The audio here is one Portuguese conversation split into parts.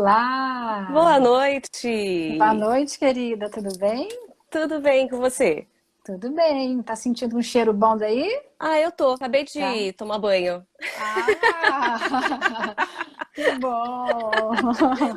Olá! Boa Boa noite! noite, querida. Tudo bem? Tudo bem com você? Tudo bem. Tá sentindo um cheiro bom daí? Ah, eu tô. Acabei Tá? de tomar banho. Ah! Que bom!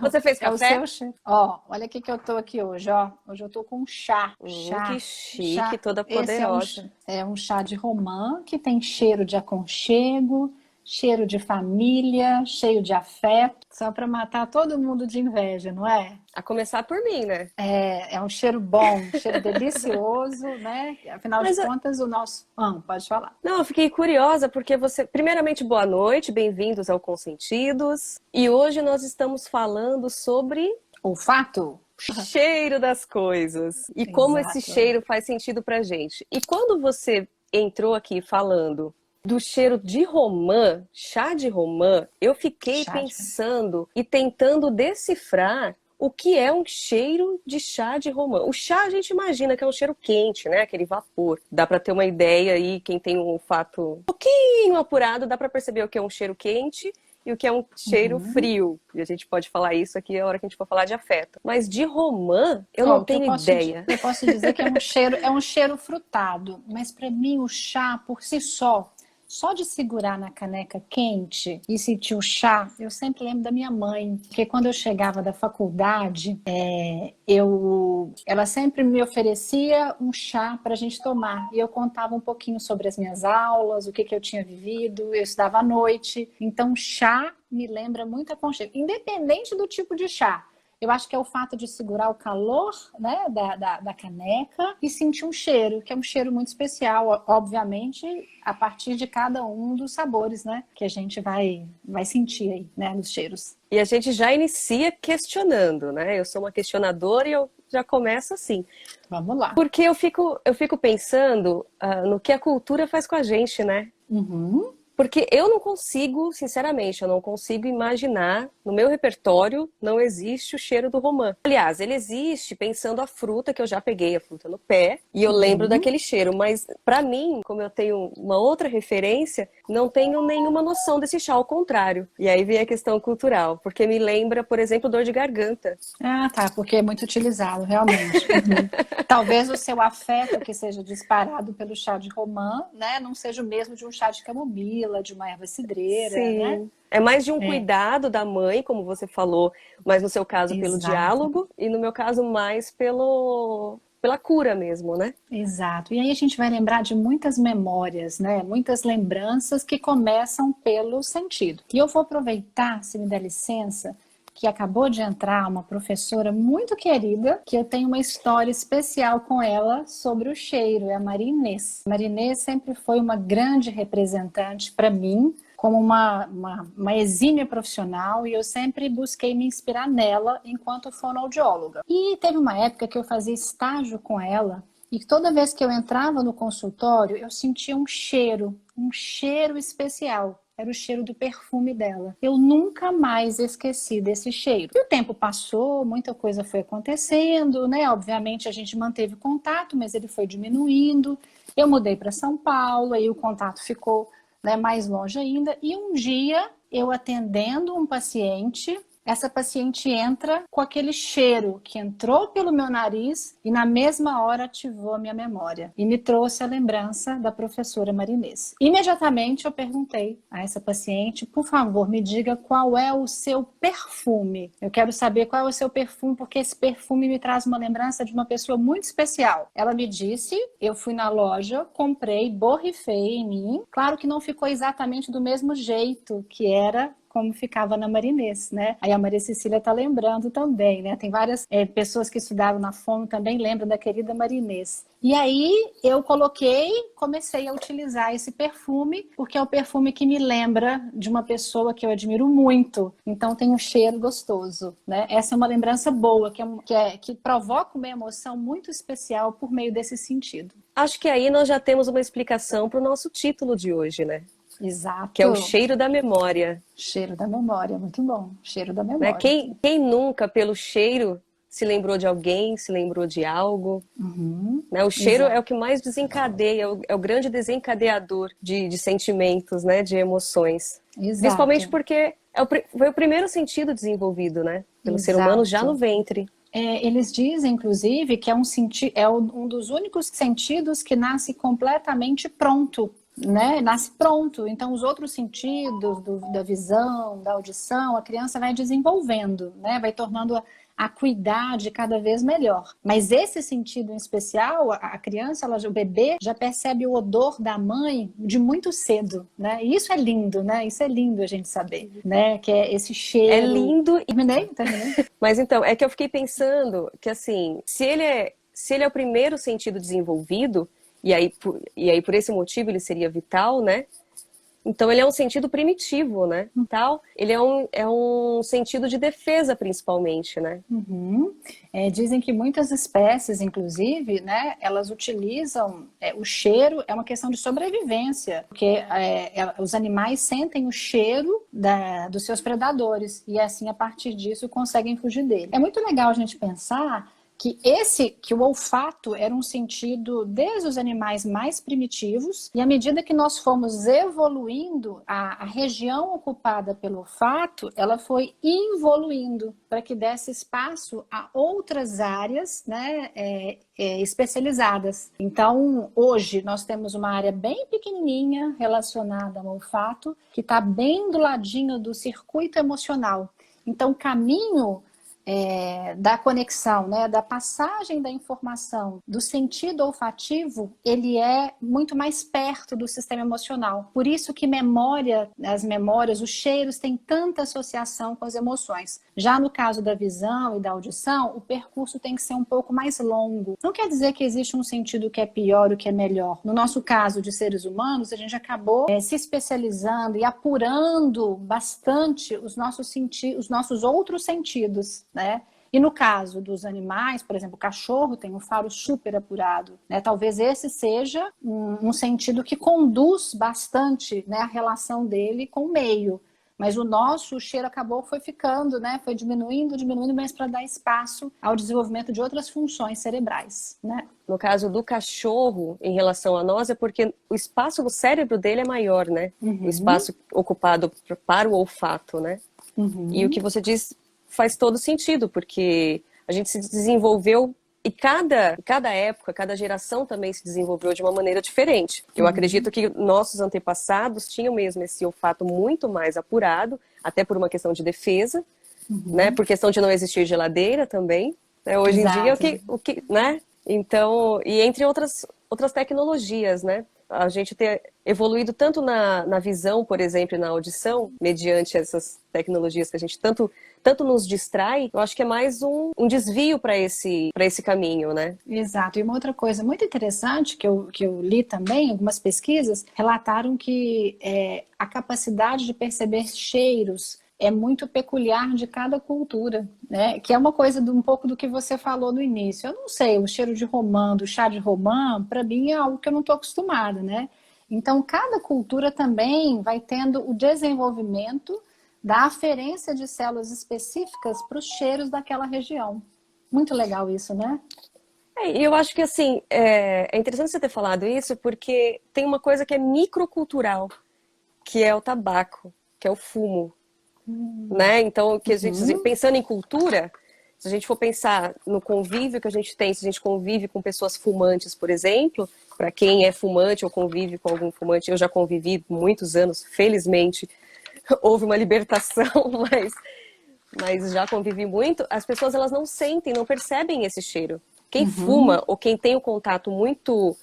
Você fez É o café? seu cheiro. Ó, olha o que que eu tô aqui hoje, ó. Hoje eu tô com chá. Que Chá. chique, Chá. toda Esse é poderosa. é um chá de romã que tem cheiro de aconchego, cheiro de família, cheio de afeto, só para matar todo mundo de inveja, não é? A começar por mim, né? É um cheiro bom, um cheiro delicioso, né? Afinal de Mas, contas, o nosso. Ah, pode falar. não, eu fiquei curiosa porque você... Primeiramente, boa noite, bem-vindos ao Consentidos. E hoje nós estamos falando sobre Olfato? cheiro das coisas e como esse Exato. cheiro faz sentido pra gente. E quando você entrou aqui falando do cheiro de romã, chá de romã, eu fiquei Chá de... pensando e tentando decifrar o que é um cheiro de chá de romã. O chá a gente imagina que é um cheiro quente, né? Aquele vapor. Dá pra ter uma ideia aí, quem tem um olfato um pouquinho apurado, dá pra perceber o que é um cheiro quente e o que é um cheiro Uhum. frio. E a gente pode falar isso aqui a hora que a gente for falar de afeto. Mas de romã, eu Ó, não o que tenho ideia. eu posso dizer que é um cheiro frutado, mas para mim o chá por si só de segurar na caneca quente e sentir o chá, eu sempre lembro da minha mãe, porque quando eu chegava da faculdade, ela sempre me oferecia um chá para a gente tomar e eu contava um pouquinho sobre as minhas aulas, o que que eu tinha vivido, eu estudava à noite, então chá me lembra muito aconchego, independente do tipo de chá. Eu acho que é o fato de segurar o calor, né, da caneca e sentir um cheiro, que é um cheiro muito especial, obviamente, a partir de cada um dos sabores, né, que a gente vai sentir aí, né, nos cheiros. E a gente já inicia questionando, né? Eu sou uma questionadora e eu já começo assim. Vamos lá. Porque eu fico pensando no que a cultura faz com a gente, né? Uhum. Porque eu não consigo, sinceramente, eu não consigo imaginar, no meu repertório não existe o cheiro do romã. Aliás, ele existe pensando a fruta, que eu já peguei a fruta no pé, e eu lembro Uhum. daquele cheiro, mas pra mim, como eu tenho uma outra referência, não tenho nenhuma noção desse chá, ao contrário. E aí vem a questão cultural, porque me lembra, por exemplo, dor de garganta. Ah, tá, porque é muito utilizado, realmente. Uhum. Talvez o seu afeto que seja disparado pelo chá de romã, né, não seja o mesmo de um chá de camomila, de uma erva cidreira, né? Sim. É mais de um É, cuidado da mãe, como você falou, mas no seu caso pelo exato. diálogo e no meu caso mais pela cura mesmo, né? Exato. E aí a gente vai lembrar de muitas memórias, né? Muitas lembranças que começam pelo sentido. E eu vou aproveitar, se me der licença, que acabou de entrar uma professora muito querida, que eu tenho uma história especial com ela sobre o cheiro, é a Maria Inês. A Maria Inês sempre foi uma grande representante para mim, como uma exímia profissional, e eu sempre busquei me inspirar nela enquanto fonoaudióloga. E teve uma época que eu fazia estágio com ela, e toda vez que eu entrava no consultório, eu sentia um cheiro especial. Era o cheiro do perfume dela. Eu nunca mais esqueci desse cheiro. E o tempo passou, muita coisa foi acontecendo, né? Obviamente a gente manteve contato, mas ele foi diminuindo. Eu mudei para São Paulo, aí o contato ficou, né, mais longe ainda. E um dia, eu atendendo um paciente, essa paciente entra com aquele cheiro que entrou pelo meu nariz e na mesma hora ativou a minha memória e me trouxe a lembrança da professora Marinês. Imediatamente eu perguntei a essa paciente, por favor, me diga qual é o seu perfume. Eu quero saber qual é o seu perfume, porque esse perfume me traz uma lembrança de uma pessoa muito especial. Ela me disse, eu fui na loja, comprei, borrifei em mim. Claro que não ficou exatamente do mesmo jeito que era como ficava na Marinês, né? Aí a Maria Cecília tá lembrando também, né? Tem várias pessoas que estudaram na Fono também lembram da querida Marinês. E aí eu comecei a utilizar esse perfume, porque é o perfume que me lembra de uma pessoa que eu admiro muito. Então tem um cheiro gostoso, né? Essa é uma lembrança boa, que provoca uma emoção muito especial por meio desse sentido. Acho que aí nós já temos uma explicação para o nosso título de hoje, né? Que é o Exato. cheiro da memória, Cheiro da memória, muito bom. Cheiro da né? memória. Quem nunca, pelo cheiro, se lembrou de alguém, se lembrou de algo, Uhum. né? O cheiro é o Exato. que mais desencadeia, é o grande desencadeador de sentimentos, né? De emoções. Principalmente Exato. porque foi o primeiro sentido desenvolvido, né? pelo ser humano já no Exato. ventre. Eles dizem, inclusive, que um dos únicos sentidos que nasce completamente pronto, né? Nasce pronto. Então, os outros sentidos da visão, da audição, a criança vai desenvolvendo, né? Vai tornando a acuidade cada vez melhor. Mas esse sentido em especial, a criança, o bebê, já percebe o odor da mãe de muito cedo, né? E isso é lindo, né? Isso é lindo a gente saber, né? Que é esse É cheiro. lindo. Terminei? Mas então, é que eu fiquei pensando que assim, se ele é o primeiro sentido desenvolvido, e aí por esse motivo ele seria vital, né? Então ele é um sentido primitivo, né? Tal, ele é um sentido de defesa, principalmente, né? Uhum. Dizem que muitas espécies, inclusive, né, elas utilizam o cheiro, é uma questão de sobrevivência, porque os animais sentem o cheiro dos seus predadores e assim, a partir disso, conseguem fugir dele. É muito legal a gente pensar que o olfato era um sentido desde os animais mais primitivos, e à medida que nós fomos evoluindo, a região ocupada pelo olfato, ela foi evoluindo para que desse espaço a outras áreas, né, especializadas. Então, hoje nós temos uma área bem pequenininha relacionada ao olfato, que está bem do ladinho do circuito emocional. Então, o caminho da conexão, né, da passagem da informação do sentido olfativo, ele é muito mais perto do sistema emocional. Por isso que as memórias, os cheiros têm tanta associação com as emoções. Já no caso da visão e da audição, o percurso tem que ser um pouco mais longo. Não quer dizer que existe um sentido que é pior ou que é melhor. No nosso caso de seres humanos, a gente acabou se especializando e apurando bastante os nossos outros sentidos, né? E no caso dos animais, por exemplo, o cachorro tem um faro super apurado, né? Talvez esse seja um sentido que conduz bastante, né, a relação dele com o meio. Mas o cheiro foi ficando, né? Foi diminuindo, mas para dar espaço ao desenvolvimento de outras funções cerebrais, né? No caso do cachorro, em relação a nós, é porque o espaço do cérebro dele é maior, né? O espaço ocupado para o olfato, né? E o que você diz faz todo sentido, porque a gente se desenvolveu e cada época, cada geração também se desenvolveu de uma maneira diferente. Eu acredito que nossos antepassados tinham mesmo esse olfato muito mais apurado, até por uma questão de defesa, né? Por questão de não existir geladeira também. Né? Hoje em dia, né? Então, e entre outras tecnologias, né? A gente ter evoluído tanto na visão, por exemplo, e na audição, mediante essas tecnologias que a gente tanto nos distrai, eu acho que é mais um desvio para esse caminho, né? Exato. E uma outra coisa muito interessante que eu li também, algumas pesquisas relataram que a capacidade de perceber cheiros é muito peculiar de cada cultura, né? Que é uma coisa um pouco do que você falou no início. Eu não sei, o cheiro de romã, do chá de romã, para mim é algo que eu não estou acostumada, né? Então, cada cultura também vai tendo o desenvolvimento da aferência de células específicas para os cheiros daquela região. Muito legal isso, né? E eu acho que, assim, é interessante você ter falado isso, porque tem uma coisa que é microcultural, que é o tabaco, que é o fumo. Né? Então, que a gente, pensando em cultura, se a gente for pensar no convívio que a gente tem, se a gente convive com pessoas fumantes, por exemplo, para quem é fumante ou convive com algum fumante, eu já convivi muitos anos, felizmente, houve uma libertação, mas já convivi muito, as pessoas elas não sentem, não percebem esse cheiro. Quem fuma ou quem tem o contato muito,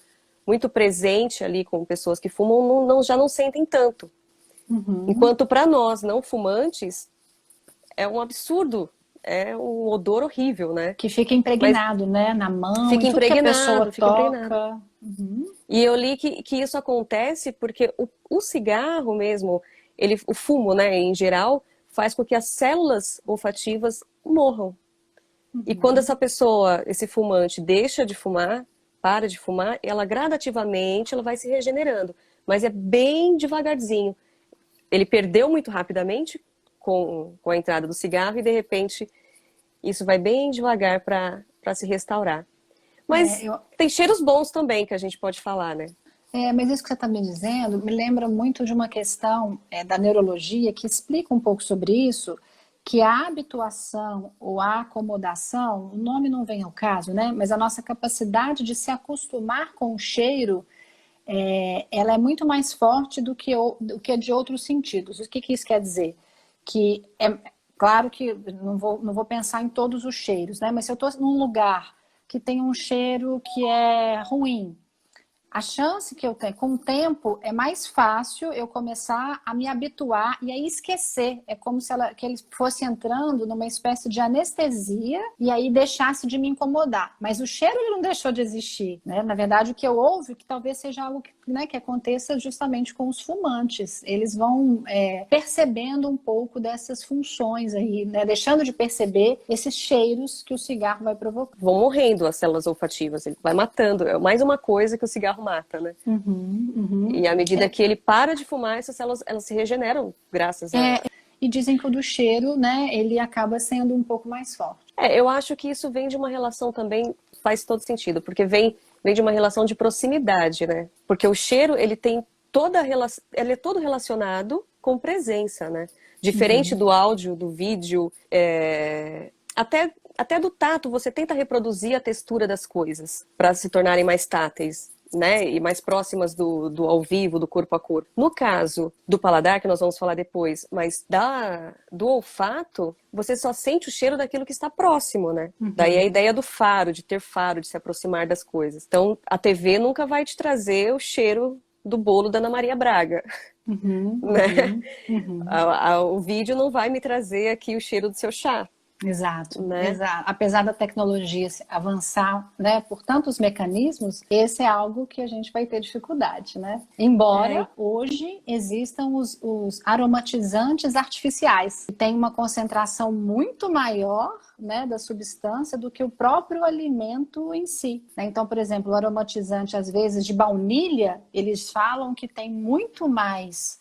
muito presente ali com pessoas que fumam, já não sentem tanto. Enquanto para nós, não fumantes, é um absurdo, é um odor horrível, né? Que fica impregnado, né? Na mão, fica em tudo que a pessoa impregnado, fica toca. impregnado. E eu li que isso acontece porque o cigarro mesmo, o fumo, né, em geral, faz com que as células olfativas morram. E quando essa pessoa, esse fumante, deixa de fumar, para de fumar, ela gradativamente ela vai se regenerando. Mas é bem devagarzinho. Ele perdeu muito rapidamente com a entrada do cigarro e, de repente, isso vai bem devagar para se restaurar. Mas tem cheiros bons também que a gente pode falar, né? Mas isso que você está me dizendo me lembra muito de uma questão da neurologia que explica um pouco sobre isso, que a habituação ou a acomodação, o nome não vem ao caso, né? Mas a nossa capacidade de se acostumar com o cheiro, ela é muito mais forte do que a de outros sentidos. O que isso quer dizer? Que é claro que não vou pensar em todos os cheiros, né? Mas se eu estou num lugar que tem um cheiro que é ruim, a chance que eu tenho, com o tempo, é mais fácil eu começar a me habituar e a esquecer. É como se que ele fosse entrando numa espécie de anestesia e aí deixasse de me incomodar. Mas o cheiro ele não deixou de existir, né? Na verdade, o que eu ouvo que talvez seja algo que, né, que aconteça justamente com os fumantes. Eles vão percebendo um pouco dessas funções aí, né? Deixando de perceber esses cheiros que o cigarro vai provocar. Vão morrendo as células olfativas, ele vai matando. É mais uma coisa que o cigarro mata, né? E à medida que ele para de fumar, essas células elas se regeneram graças a... E dizem que o do cheiro, né, ele acaba sendo um pouco mais forte. Eu acho que isso vem de uma relação também, faz todo sentido, porque vem de uma relação de proximidade, né? Porque o cheiro, ele tem ele é todo relacionado com presença, né? Diferente do áudio, do vídeo, até do tato, você tenta reproduzir a textura das coisas para se tornarem mais táteis, né? E mais próximas do ao vivo, do corpo a corpo. No caso do paladar, que nós vamos falar depois, mas do olfato, você só sente o cheiro daquilo que está próximo, né? Daí a ideia do faro, de ter faro, de se aproximar das coisas. Então, a TV nunca vai te trazer o cheiro do bolo da Ana Maria Braga. Né? O vídeo não vai me trazer aqui o cheiro do seu chá. Exato, né? Exato. Apesar da tecnologia avançar, né, por tantos mecanismos, esse é algo que a gente vai ter dificuldade, né? Embora hoje existam os aromatizantes artificiais, que têm uma concentração muito maior, né, da substância do que o próprio alimento em si, né? Então, por exemplo, o aromatizante, às vezes, de baunilha, eles falam que tem muito mais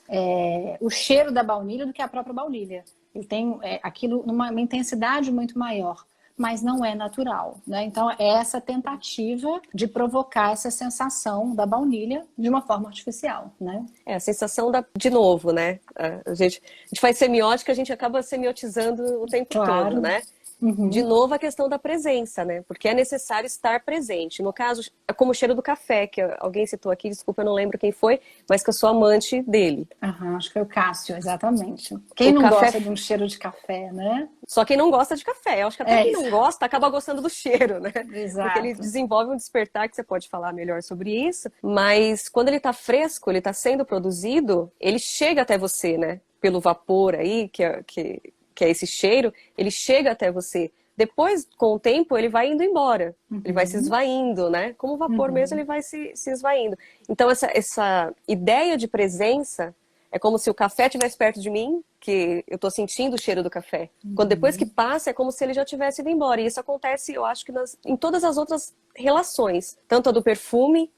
o cheiro da baunilha do que a própria baunilha. Ele tem aquilo numa intensidade muito maior, mas não é natural, né? Então, é essa tentativa de provocar essa sensação da baunilha de uma forma artificial, né? A sensação de novo, né? A gente faz semiótica, a gente acaba semiotizando o tempo todo, né? De novo, a questão da presença, né? Porque é necessário estar presente. No caso, é como o cheiro do café, que alguém citou aqui, desculpa, eu não lembro quem foi, mas que eu sou amante dele. Acho que é o Cássio, exatamente. Quem não gosta de um cheiro de café, né? Só quem não gosta de café. Eu acho que até quem não gosta acaba gostando do cheiro, né? Exato. Porque ele desenvolve um despertar, que você pode falar melhor sobre isso. Mas quando ele tá fresco, ele tá sendo produzido, ele chega até você, né? Pelo vapor aí, que é esse cheiro, ele chega até você. Depois, com o tempo, ele vai indo embora. Ele vai se esvaindo, né? Como o vapor mesmo, ele vai se esvaindo. Então, essa ideia de presença é como se o café estivesse perto de mim, que eu estou sentindo o cheiro do café. Quando depois que passa, é como se ele já tivesse ido embora. E isso acontece, eu acho que em todas as outras relações. Tanto a do perfume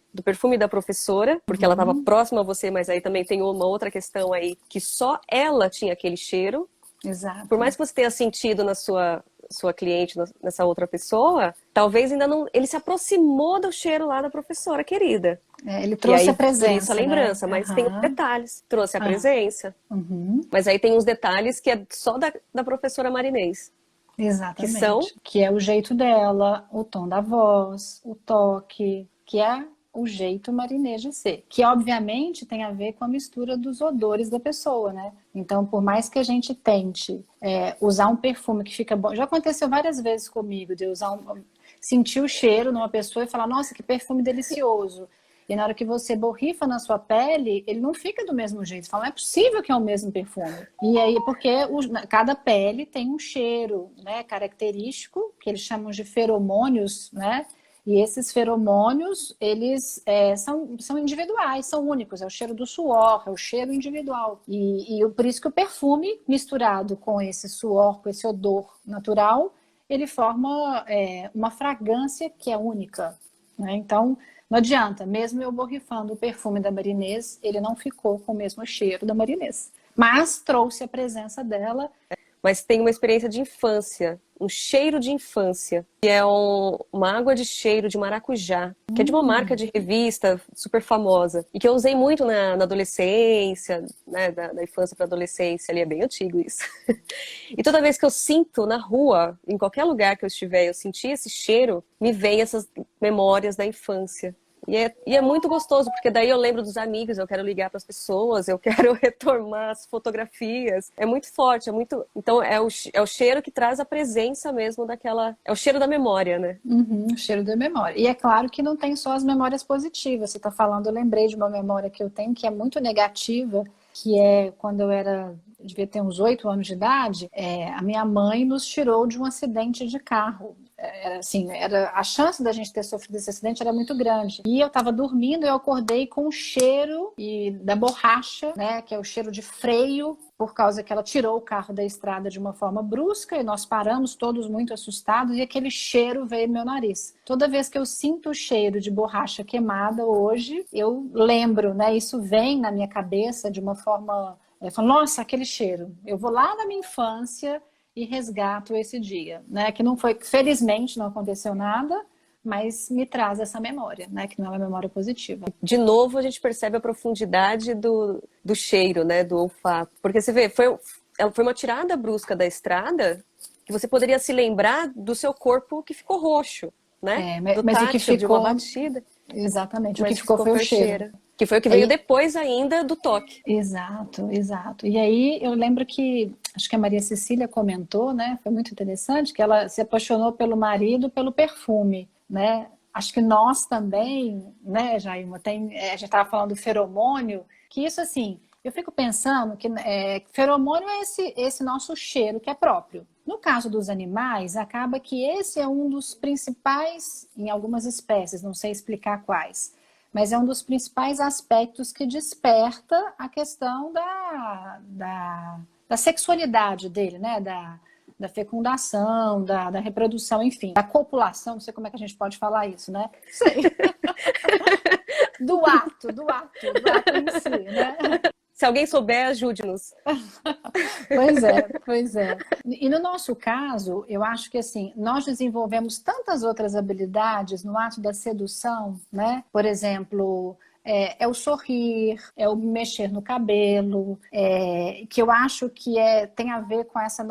da professora, porque ela estava próxima a você, mas aí também tem uma outra questão aí, que só ela tinha aquele cheiro. Exato. Por mais que você tenha sentido na sua cliente, nessa outra pessoa, talvez ainda não... Ele se aproximou do cheiro lá da professora querida. Ele trouxe a presença, isso, a lembrança, né? mas tem os detalhes. Trouxe a presença. Mas aí tem uns detalhes que é só da professora Marinês. Exatamente. Que é o jeito dela, o tom da voz, o toque, que é o jeito marinês de ser, que obviamente tem a ver com a mistura dos odores da pessoa, né? Então, por mais que a gente tente usar um perfume que fica bom, já aconteceu várias vezes comigo, de usar sentir o cheiro numa pessoa e falar, nossa, que perfume delicioso. E na hora que você borrifa na sua pele, ele não fica do mesmo jeito. Você fala, não é possível que é o mesmo perfume. E aí, porque cada pele tem um cheiro, né, característico, que eles chamam de feromônios, né? E esses feromônios, eles são individuais, são únicos. É o cheiro do suor, é o cheiro individual. E por isso que o perfume, misturado com esse suor, com esse odor natural, ele forma uma fragrância que é única, né? Então, não adianta. Mesmo eu borrifando o perfume da Marinês, ele não ficou com o mesmo cheiro da Marinês. Mas trouxe a presença dela. mas tem uma experiência de infância, um cheiro de infância, que é uma água de cheiro de maracujá, que é de uma marca de revista super famosa, e que eu usei muito na adolescência, né, da infância para adolescência, ali é bem antigo isso. E toda vez que eu sinto na rua, em qualquer lugar que eu estiver, eu senti esse cheiro, me vem essas memórias da infância. E é muito gostoso, porque daí eu lembro dos amigos, eu quero ligar para as pessoas, eu quero retomar as fotografias. É muito forte, é muito... Então é o cheiro que traz a presença mesmo daquela... É o cheiro da memória, né? Uhum, o cheiro da memória. E é claro que não tem só as memórias positivas. Você está falando, eu lembrei de uma memória que eu tenho que é muito negativa, que é quando devia ter uns 8 anos de idade, a minha mãe nos tirou de um acidente de carro. A chance da gente ter sofrido esse acidente era muito grande. E eu estava dormindo e eu acordei com o cheiro da borracha, né, que é o cheiro de freio, por causa que ela tirou o carro da estrada de uma forma brusca e nós paramos todos muito assustados e aquele cheiro veio no meu nariz. Toda vez que eu sinto o cheiro de borracha queimada hoje, eu lembro, né, isso vem na minha cabeça de uma forma... Eu falo, nossa, aquele cheiro. Eu vou lá na minha infância e resgato esse dia, né? Que não foi, felizmente não aconteceu nada, mas me traz essa memória, né? Que não é uma memória positiva. De novo, a gente percebe a profundidade do cheiro, né? Do olfato. Porque você vê, foi uma tirada brusca da estrada que você poderia se lembrar do seu corpo que ficou roxo, né? Do mas tátil, o que ficou... de uma batida. Exatamente, o Mas que ficou foi o cheiro. Que foi o que veio depois ainda do toque. Exato, exato. E aí eu lembro que, acho que a Maria Cecília comentou, né? Foi muito interessante, que ela se apaixonou pelo marido pelo perfume, né? Acho que nós também, né, Jailma, a gente estava falando do feromônio, que isso assim, eu fico pensando que feromônio é esse nosso cheiro que é próprio. No caso dos animais, acaba que esse é um dos principais, em algumas espécies, não sei explicar quais, mas é um dos principais aspectos que desperta a questão da sexualidade dele, né? Da fecundação, da reprodução, enfim, da copulação, não sei como é que a gente pode falar isso, né? Sei. Do ato em si, né? Se alguém souber, ajude-nos. Pois é. E no nosso caso, eu acho que assim, nós desenvolvemos tantas outras habilidades no ato da sedução, né? Por exemplo, é o sorrir, é o mexer no cabelo, que eu acho que tem a ver com esse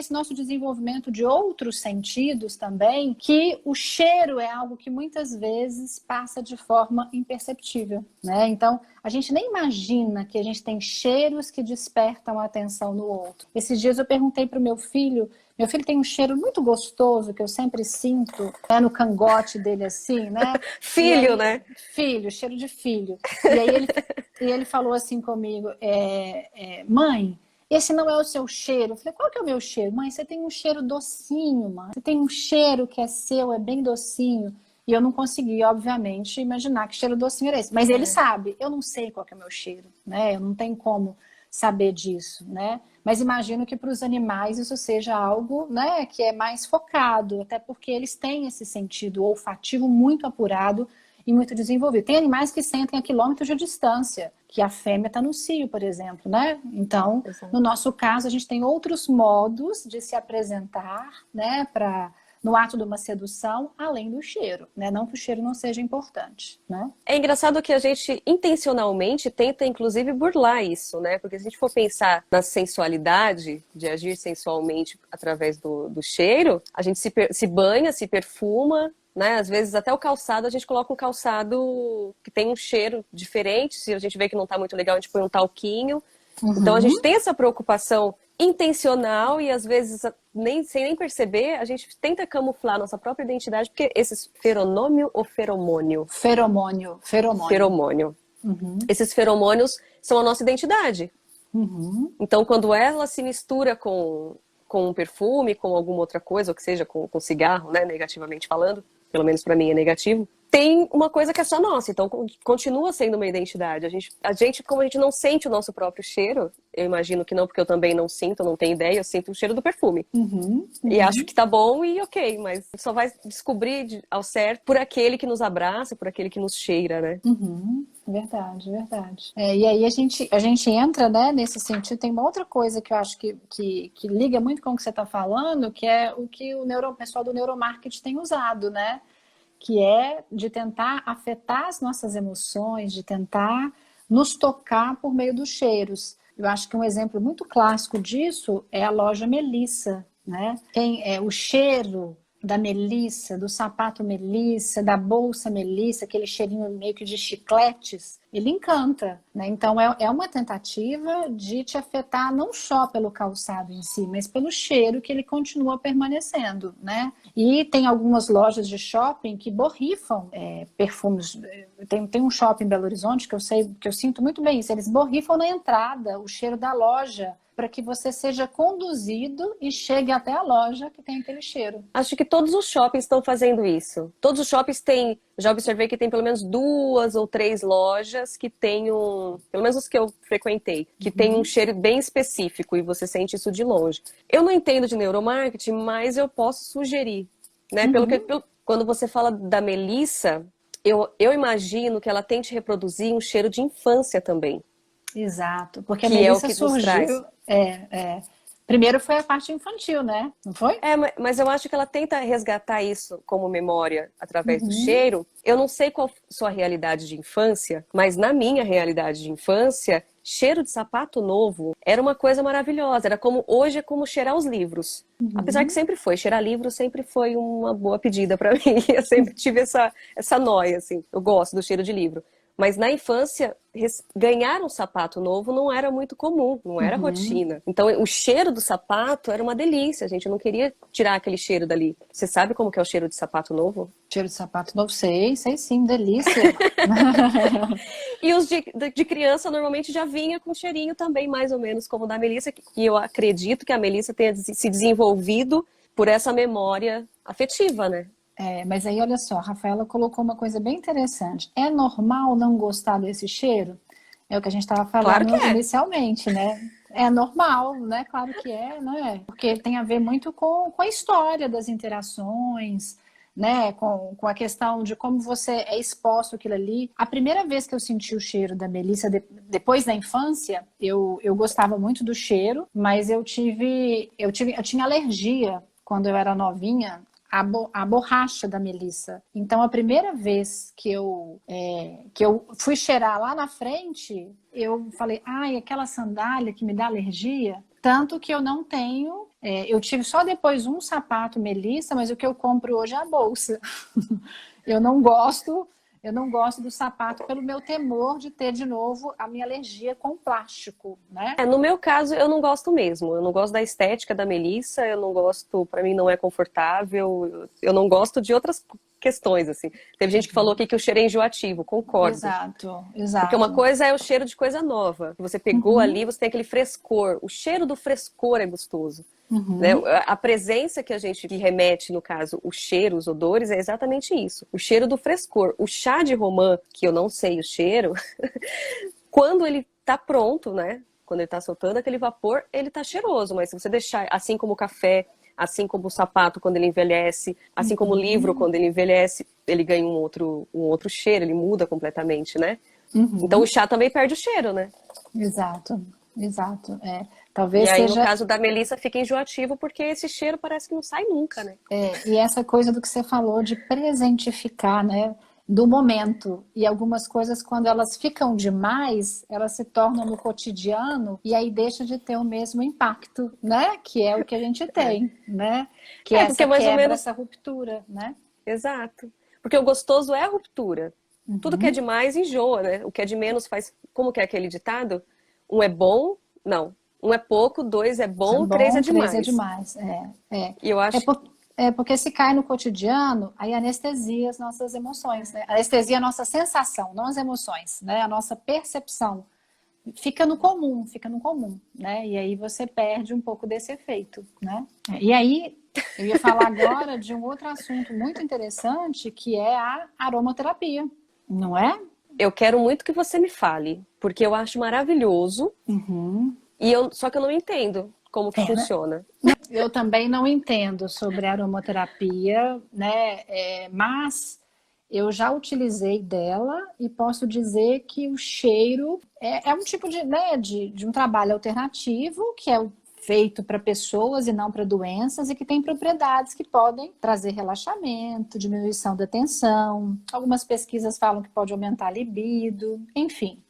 nosso desenvolvimento de outros sentidos também, que o cheiro é algo que muitas vezes passa de forma imperceptível, né? Então, a gente nem imagina que a gente tem cheiros que despertam a atenção no outro. Esses dias eu perguntei para o meu filho tem um cheiro muito gostoso que eu sempre sinto, né, no cangote dele assim, né? Filho, aí, né? Filho, cheiro de filho. E aí ele falou assim comigo, mãe, esse não é o seu cheiro. Eu falei, qual que é o meu cheiro? Mãe, você tem um cheiro docinho, mãe. Você tem um cheiro que é seu, é bem docinho. E eu não consegui, obviamente, imaginar que cheiro docinho era esse. Mas ele sabe, eu não sei qual que é o meu cheiro, né? Eu não tenho como saber disso, né? Mas imagino que para os animais isso seja algo, né, que é mais focado, até porque eles têm esse sentido olfativo muito apurado e muito desenvolvido. Tem animais que sentem a quilômetros de distância, que a fêmea está no cio, por exemplo, né? Então, no nosso caso, a gente tem outros modos de se apresentar, né, no ato de uma sedução, além do cheiro, né? Não que o cheiro não seja importante, né? É engraçado que a gente intencionalmente tenta, inclusive, burlar isso, né? Porque se a gente for pensar na sensualidade, de agir sensualmente através do cheiro, a gente se banha, se perfuma, né? Às vezes até o calçado, a gente coloca um calçado que tem um cheiro diferente. Se a gente vê que não está muito legal, a gente põe um talquinho. Uhum. Então a gente tem essa preocupação intencional e às vezes sem nem perceber, a gente tenta camuflar a nossa própria identidade, porque esses feronômio ou feromônio? Feromônio. Uhum. Esses feromônios são a nossa identidade. Uhum. Então, quando ela se mistura com um perfume, com alguma outra coisa, ou que seja, com cigarro, né, negativamente falando, pelo menos para mim é negativo, tem uma coisa que é só nossa, então continua sendo uma identidade. Como a gente não sente o nosso próprio cheiro, eu imagino que não, porque eu também não sinto, eu não tenho ideia, eu sinto o cheiro do perfume. E acho que tá bom e ok, mas só vai descobrir ao certo por aquele que nos abraça, por aquele que nos cheira, né? Verdade, verdade. E aí a gente entra, né, nesse sentido. Tem uma outra coisa que eu acho que liga muito com o que você está falando, que é o que o pessoal do neuromarketing tem usado, né? Que é de tentar afetar as nossas emoções, de tentar nos tocar por meio dos cheiros. Eu acho que um exemplo muito clássico disso é a loja Melissa, né? Tem o cheiro da Melissa, do sapato Melissa, da bolsa Melissa, aquele cheirinho meio que de chicletes, ele encanta, né? Então é uma tentativa de te afetar não só pelo calçado em si, mas pelo cheiro que ele continua permanecendo, né? E tem algumas lojas de shopping que borrifam perfumes. Tem um shopping em Belo Horizonte que eu sinto muito bem isso. Eles borrifam na entrada o cheiro da loja para que você seja conduzido e chegue até a loja que tem aquele cheiro. Acho que todos os shoppings estão fazendo isso. Todos os shoppings têm, já observei que tem pelo menos 2 ou 3 lojas que tem pelo menos os que eu frequentei, que tem um cheiro bem específico e você sente isso de longe. Eu não entendo de neuromarketing, mas eu posso sugerir, né? Quando você fala da Melissa, eu imagino que ela tente reproduzir um cheiro de infância também. Exato, porque a que é o Melissa que nos traz. surgiu. Primeiro foi a parte infantil, né? Não foi? Mas eu acho que ela tenta resgatar isso como memória através do cheiro. Eu não sei qual sua realidade de infância, mas na minha realidade de infância, cheiro de sapato novo era uma coisa maravilhosa. Hoje é como cheirar os livros. Apesar que sempre foi, cheirar livro sempre foi uma boa pedida para mim. Eu sempre tive essa noia, assim. Eu gosto do cheiro de livro. Mas na infância, ganhar um sapato novo não era muito comum, não era rotina. Então, o cheiro do sapato era uma delícia, a gente não queria tirar aquele cheiro dali. Você sabe como que é o cheiro de sapato novo? Cheiro de sapato novo, sei sim, delícia. E os de criança normalmente já vinha com cheirinho também, mais ou menos como o da Melissa, e eu acredito que a Melissa tenha se desenvolvido por essa memória afetiva, né? Mas aí, olha só, a Rafaela colocou uma coisa bem interessante. É normal não gostar desse cheiro? É o que a gente estava falando inicialmente, né? É normal, né? Claro que é, não é? Porque tem a ver muito com a história das interações, né? Com a questão de como você é exposto àquilo ali. A primeira vez que eu senti o cheiro da Melissa, depois da infância, eu gostava muito do cheiro, mas eu tinha alergia quando eu era novinha, a borracha da Melissa. Então, a primeira vez que eu fui cheirar lá na frente, eu falei, ai, aquela sandália que me dá alergia. Tanto que eu não tenho, eu tive só depois um sapato Melissa, mas o que eu compro hoje é a bolsa. Eu não gosto do sapato pelo meu temor de ter de novo a minha alergia com plástico, né? No meu caso, eu não gosto mesmo. Eu não gosto da estética da Melissa, eu não gosto, para mim não é confortável, eu não gosto de outras questões, assim. Teve gente que falou aqui que o cheiro é enjoativo, concordo. Exato. Porque uma coisa é o cheiro de coisa nova. Você pegou ali, você tem aquele frescor. O cheiro do frescor é gostoso. Né? A presença que remete, no caso, o cheiro, os odores, é exatamente isso. O cheiro do frescor. O chá de romã, que eu não sei o cheiro, quando ele tá pronto, né? Quando ele tá soltando aquele vapor, ele tá cheiroso. Mas se você deixar, assim como o café, assim como o sapato quando ele envelhece, assim como o livro quando ele envelhece, ele ganha um outro cheiro, ele muda completamente, né? Então o chá também perde o cheiro, né? Exato. Talvez e aí, seja... no caso da Melissa, fica enjoativo porque esse cheiro parece que não sai nunca, né? E essa coisa do que você falou de presentificar, né? Do momento. E algumas coisas, quando elas ficam demais, elas se tornam no cotidiano e aí deixa de ter o mesmo impacto, né? Que é o que a gente tem, né? Que é essa mais quebra, ou menos... essa ruptura, né? Exato. Porque o gostoso é a ruptura. Tudo que é demais enjoa, né? O que é de menos faz... Como que é aquele ditado? Um é bom... Não. Um é pouco, 2 é bom, 3 é demais. 3 é demais, E eu acho... porque se cai no cotidiano, aí anestesia as nossas emoções, né? Anestesia a nossa sensação, não as emoções, né? A nossa percepção. Fica no comum, né? E aí você perde um pouco desse efeito, né? E aí Eu ia falar agora de um outro assunto muito interessante, que é a aromaterapia, não é? Eu quero muito que você me fale, porque eu acho maravilhoso, Uhum. só que eu não entendo como que Né? funciona. Eu também não entendo sobre aromaterapia, né? Mas eu já utilizei dela e posso dizer que o cheiro é um tipo de, né, de um trabalho alternativo que é feito para pessoas e não para doenças e que tem propriedades que podem trazer relaxamento, diminuição da tensão. Algumas pesquisas falam que pode aumentar a libido, enfim.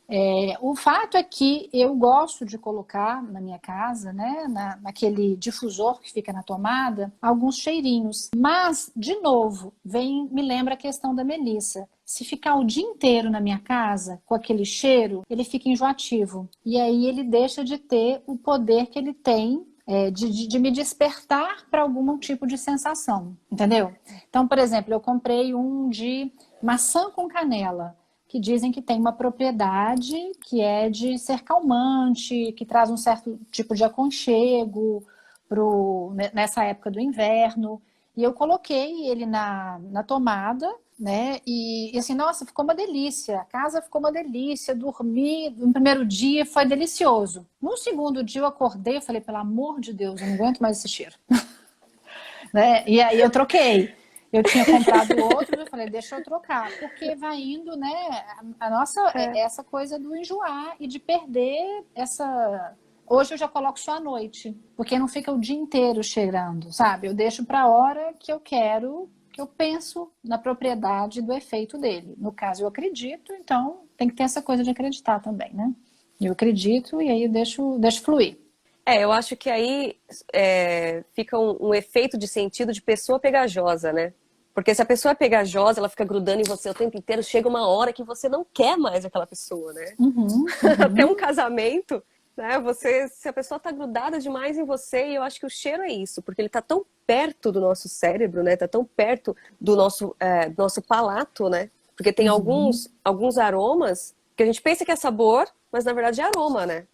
O fato é que eu gosto de colocar na minha casa, né, naquele difusor que fica na tomada, alguns cheirinhos. Mas, de novo, me lembra a questão da melissa. Se ficar o dia inteiro na minha casa com aquele cheiro, ele fica enjoativo. E aí ele deixa de ter o poder que ele tem de me despertar para algum tipo de sensação, entendeu? Então, por exemplo, eu comprei um de maçã com canela, que dizem que tem uma propriedade que é de ser calmante, que traz um certo tipo de aconchego nessa época do inverno. E eu coloquei ele na tomada, né? E assim, nossa, ficou uma delícia. A casa ficou uma delícia. Dormi no primeiro dia, foi delicioso. No segundo dia eu acordei, eu falei, pelo amor de Deus, eu não aguento mais esse cheiro. Né? E aí eu troquei. Eu tinha comprado outro, eu falei, deixa eu trocar, porque vai indo, né? A nossa, essa coisa do enjoar e de perder essa. Hoje eu já coloco só à noite, porque não fica o dia inteiro cheirando, sabe? Eu deixo para a hora que eu quero, que eu penso na propriedade do efeito dele. No caso, eu acredito, então tem que ter essa coisa de acreditar também, né? Eu acredito e aí eu deixo fluir. Eu acho que aí fica um efeito de sentido de pessoa pegajosa, né? Porque se a pessoa é pegajosa, ela fica grudando em você o tempo inteiro, chega uma hora que você não quer mais aquela pessoa, né? Uhum. Até um casamento, né? Se a pessoa tá grudada demais em você, e eu acho que o cheiro é isso, porque ele tá tão perto do nosso cérebro, né? Tá tão perto do nosso palato, né? Porque tem alguns aromas que a gente pensa que é sabor, mas na verdade é aroma, né?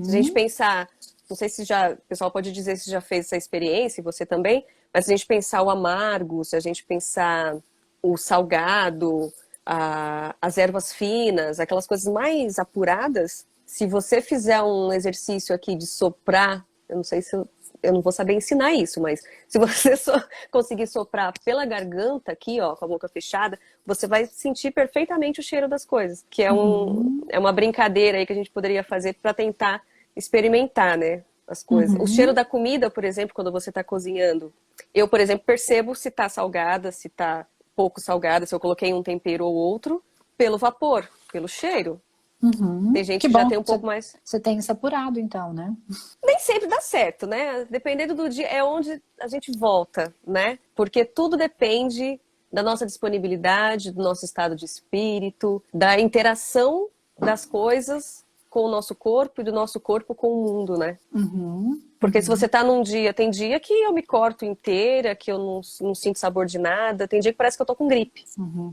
Se a gente pensar, não sei se o pessoal pode dizer se já fez essa experiência, e você também, mas se a gente pensar o amargo, se a gente pensar o salgado, as ervas finas, aquelas coisas mais apuradas, se você fizer um exercício aqui de soprar, eu não sei se eu não vou saber ensinar isso, mas se você conseguir soprar pela garganta aqui, ó, com a boca fechada, você vai sentir perfeitamente o cheiro das coisas, que é uma brincadeira aí que a gente poderia fazer para tentar experimentar, né, as coisas. O cheiro da comida, por exemplo, quando você está cozinhando, eu, por exemplo, percebo se está salgada, se está pouco salgada, se eu coloquei um tempero ou outro, pelo vapor, pelo cheiro. Tem gente que já tem um pouco mais. Você tem isso apurado, então, né? Nem sempre dá certo, né? Dependendo do dia, é onde a gente volta, né? Porque tudo depende da nossa disponibilidade, do nosso estado de espírito, da interação das coisas com o nosso corpo e do nosso corpo com o mundo, né? Porque se você tá num dia, tem dia que eu me corto inteira, que eu não sinto sabor de nada, tem dia que parece que eu tô com gripe.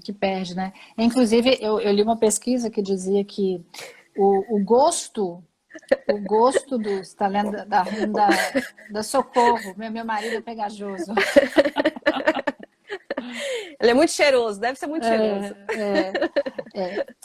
Que perde, né? Inclusive, eu li uma pesquisa que dizia que o gosto do... Você tá lendo da Socorro, meu marido é pegajoso. Ele é muito cheiroso, deve ser muito cheiroso.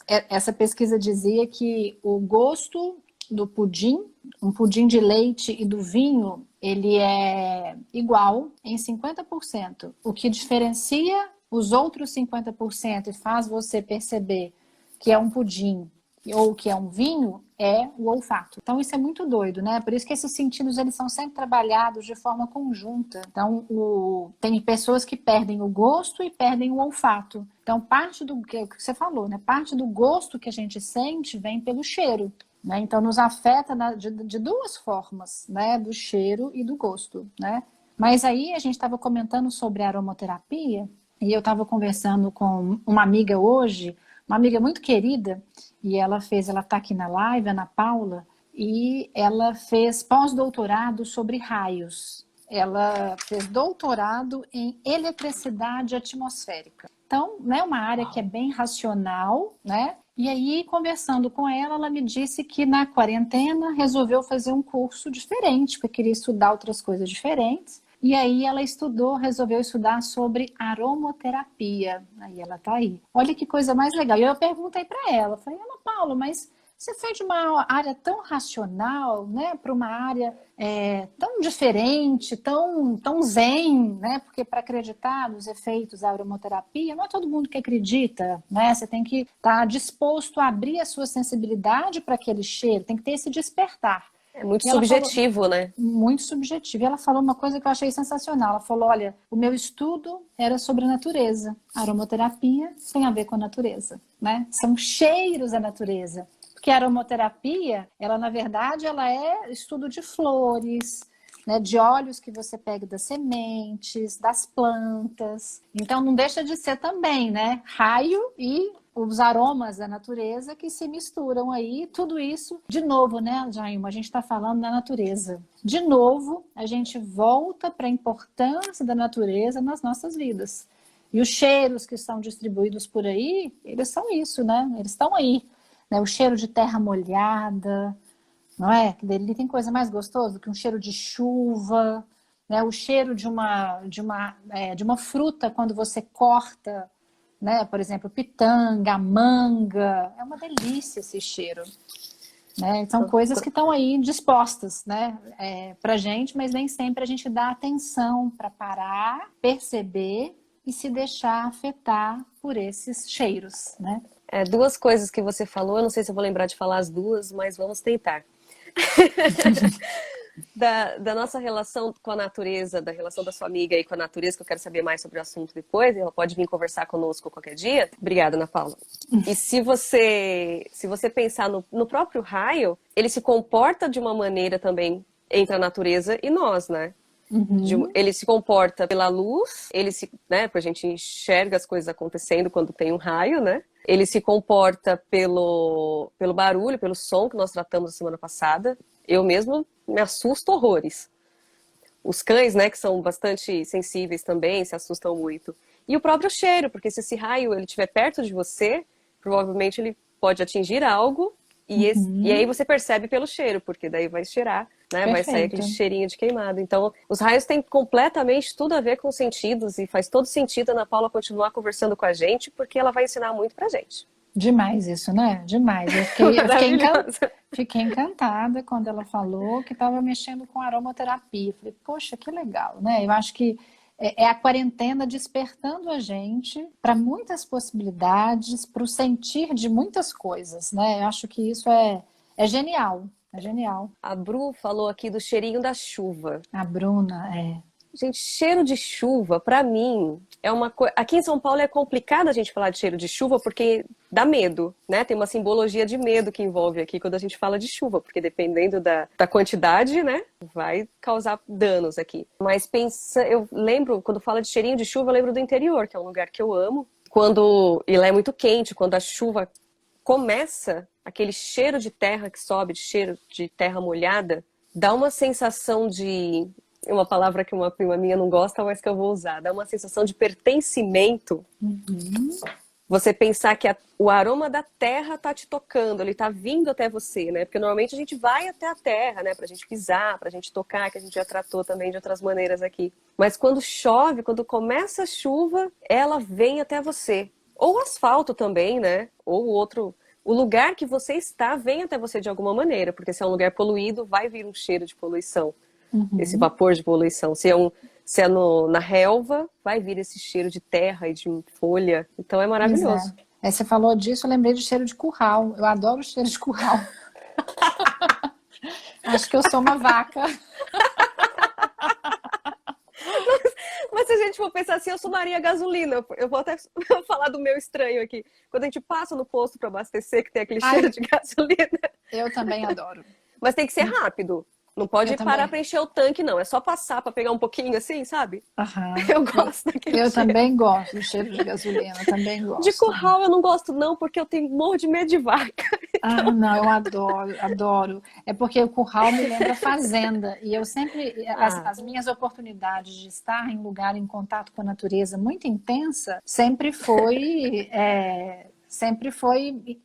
Essa pesquisa dizia que o gosto do pudim, um pudim de leite e do vinho, ele é igual em 50%. O que diferencia os outros 50% e faz você perceber que é um pudim ou que é um vinho é o olfato. Então isso é muito doido, né? Por isso que esses sentidos eles são sempre trabalhados de forma conjunta. Então tem pessoas que perdem o gosto e perdem o olfato. Então parte do que você falou, né? Parte do gosto que a gente sente vem pelo cheiro. Né? Então nos afeta de duas formas, né? Do cheiro e do gosto, né? Mas aí a gente estava comentando sobre aromaterapia e eu estava conversando com uma amiga hoje, uma amiga muito querida, e ela está aqui na live, Ana Paula, e ela fez pós-doutorado sobre raios. Ela fez doutorado em eletricidade atmosférica. Então, né, uma área que é bem racional, né? E aí, conversando com ela, ela me disse que na quarentena resolveu fazer um curso diferente, porque queria estudar outras coisas diferentes. E aí ela resolveu estudar sobre aromoterapia. Aí ela tá aí. Olha que coisa mais legal. E eu perguntei para ela, falei, Ana Paula, mas você foi de uma área tão racional, né, para uma área tão diferente, tão zen, né? Porque para acreditar nos efeitos da aromoterapia, não é todo mundo que acredita, né? Você tem que estar disposto a abrir a sua sensibilidade para aquele cheiro, tem que ter esse despertar. É muito E ela subjetivo, falou, né? muito subjetivo. E ela falou uma coisa que eu achei sensacional. Ela falou, olha, o meu estudo era sobre a natureza. A aromoterapia tem a ver com a natureza, né? São cheiros da natureza. Porque a aromoterapia, ela na verdade, ela é estudo de flores, né, de óleos que você pega das sementes, das plantas. Então não deixa de ser também, né, raio e os aromas da natureza que se misturam aí, tudo isso, de novo, né, Jailma, a gente está falando da natureza. De novo, a gente volta para a importância da natureza nas nossas vidas. E os cheiros que são distribuídos por aí, eles são isso, né? Eles estão aí. Né? O cheiro de terra molhada, não é? Que dele tem coisa mais gostosa do que um cheiro de chuva, né? O cheiro de uma fruta quando você corta, né? Por exemplo, pitanga, manga, é uma delícia esse cheiro. Né? São coisas que estão aí dispostas, né? Para gente, mas nem sempre a gente dá atenção para parar, perceber e se deixar afetar por esses cheiros, né? Duas coisas que você falou, eu não sei se eu vou lembrar de falar as duas, mas vamos tentar. Da nossa relação com a natureza, da relação da sua amiga aí com a natureza, que eu quero saber mais sobre o assunto depois, ela pode vir conversar conosco qualquer dia. Obrigada, Ana Paula. E se você pensar no próprio raio, ele se comporta de uma maneira também entre a natureza e nós, né? Ele se comporta pela luz, né, porque a gente enxerga as coisas acontecendo quando tem um raio, né? Ele se comporta pelo barulho, pelo som que nós tratamos a semana passada. Eu mesmo me assusto horrores. Os cães, né, que são bastante sensíveis também, se assustam muito. E o próprio cheiro, porque se esse raio ele estiver perto de você, provavelmente ele pode atingir algo e aí você percebe pelo cheiro, porque daí vai cheirar, né? Vai sair aquele cheirinho de queimado. Então, os raios têm completamente tudo a ver com sentidos e faz todo sentido a Ana Paula continuar conversando com a gente, porque ela vai ensinar muito pra gente. Demais isso, né? Demais. Eu fiquei encantada quando ela falou que estava mexendo com aromaterapia. Falei, poxa, que legal, né? Eu acho que é a quarentena despertando a gente para muitas possibilidades, para o sentir de muitas coisas, né? Eu acho que isso é genial, é genial. A Bru falou aqui do cheirinho da chuva. A Bruna, Gente, cheiro de chuva, pra mim, é uma coisa... Aqui em São Paulo é complicado a gente falar de cheiro de chuva porque dá medo, né? Tem uma simbologia de medo que envolve aqui quando a gente fala de chuva, porque dependendo da quantidade, né? Vai causar danos aqui. Mas eu lembro, quando fala de cheirinho de chuva, eu lembro do interior, que é um lugar que eu amo. E lá é muito quente, quando a chuva começa, aquele cheiro de terra que sobe, de cheiro de terra molhada, dá uma sensação de... uma palavra que uma prima minha não gosta, mas que eu vou usar. Dá uma sensação de pertencimento. Você pensar que o aroma da terra tá te tocando, ele tá vindo até você, né? Porque normalmente a gente vai até a terra, né? Pra gente pisar, pra gente tocar, que a gente já tratou também de outras maneiras aqui. Mas quando chove, quando começa a chuva, ela vem até você. Ou o asfalto também, né? Ou o lugar que você está vem até você de alguma maneira. Porque se é um lugar poluído, vai vir um cheiro de poluição. Esse vapor de poluição. Se é na relva, vai vir esse cheiro de terra e de folha. Então é maravilhoso. Você falou disso, eu lembrei do cheiro de curral. Eu adoro o cheiro de curral. Acho que eu sou uma vaca. Mas se a gente for pensar assim, eu sou Maria Gasolina. Eu vou até falar do meu estranho aqui. Quando a gente passa no posto para abastecer, que tem aquele cheiro de gasolina. Eu também adoro. Mas tem que ser rápido. Não pode parar para encher o tanque, não. É só passar para pegar um pouquinho assim, sabe? Eu gosto daquele cheiro. Eu também gosto do cheiro de gasolina, também gosto. De curral eu não gosto não, porque eu tenho morro de medo de vaca. Ah, não, eu adoro. É porque o curral me lembra fazenda. E eu sempre, as minhas oportunidades de estar em lugar em contato com a natureza muito intensa, sempre foi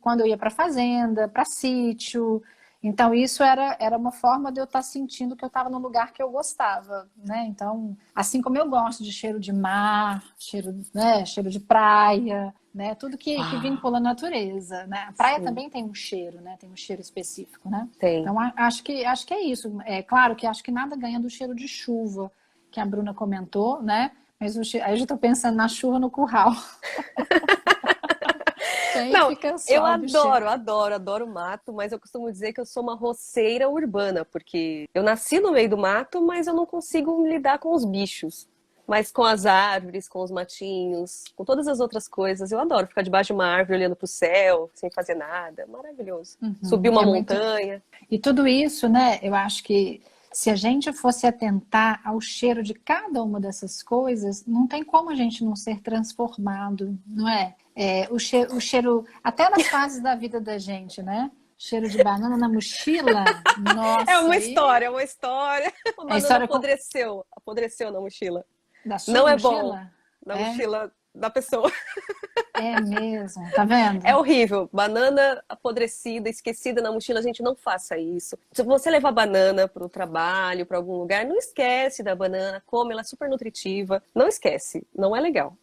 quando eu ia para fazenda, para sítio. Então, isso era uma forma de eu estar sentindo que eu estava num lugar que eu gostava, né? Então, assim como eu gosto de cheiro de mar, cheiro, né, cheiro de praia, né? Tudo que Ah, vincula a natureza, né? A praia sim, também tem um cheiro, né? Tem um cheiro específico, né? tem. Então, acho que é isso. É claro que acho que nada ganha do cheiro de chuva, que a Bruna comentou, né? Mas aí eu já estou pensando na chuva no curral, que aí Não, fica eu suave o cheiro. adoro, adoro, adoro mato, mas eu costumo dizer que eu sou uma roceira urbana, porque eu nasci no meio do mato, mas eu não consigo lidar com os bichos. Mas com as árvores, com os matinhos, com todas as outras coisas, eu adoro ficar debaixo de uma árvore olhando para o céu, sem fazer nada. Maravilhoso. Subir Uhum. uma É muito. montanha. E tudo isso, né? Eu acho que se a gente fosse atentar ao cheiro de cada uma dessas coisas, não tem como a gente não ser transformado, não é? O cheiro, até nas fases da vida da gente, né? Cheiro de banana na mochila, É nossa, uma aí história, é uma história. Uma é a banana história apodreceu, apodreceu na mochila. da sua Não é bom mochila? na É, mochila da pessoa. é mesmo, tá vendo? É horrível. Banana apodrecida, esquecida na mochila, gente, não faça isso. Se você levar banana para o trabalho, para algum lugar, não esquece da banana, come, ela é super nutritiva. Não esquece, não é legal.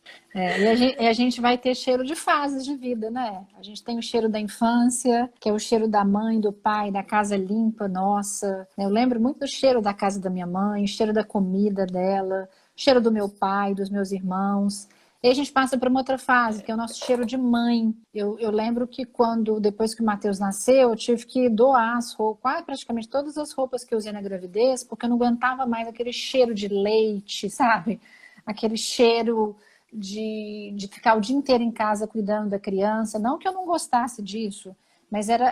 E a gente vai ter cheiro de fases de vida, né? A gente tem o cheiro da infância, que é o cheiro da mãe, do pai, da casa limpa, nossa. Eu lembro muito do cheiro da casa da minha mãe, o cheiro da comida dela, o cheiro do meu pai, dos meus irmãos. E a gente passa para uma outra fase, que é o nosso cheiro de mãe. Eu lembro que depois que o Matheus nasceu, eu tive que doar as roupas, quase praticamente todas as roupas que eu usei na gravidez, porque eu não aguentava mais aquele cheiro de leite, sabe? Aquele cheiro de ficar o dia inteiro em casa cuidando da criança. Não que eu não gostasse disso, mas era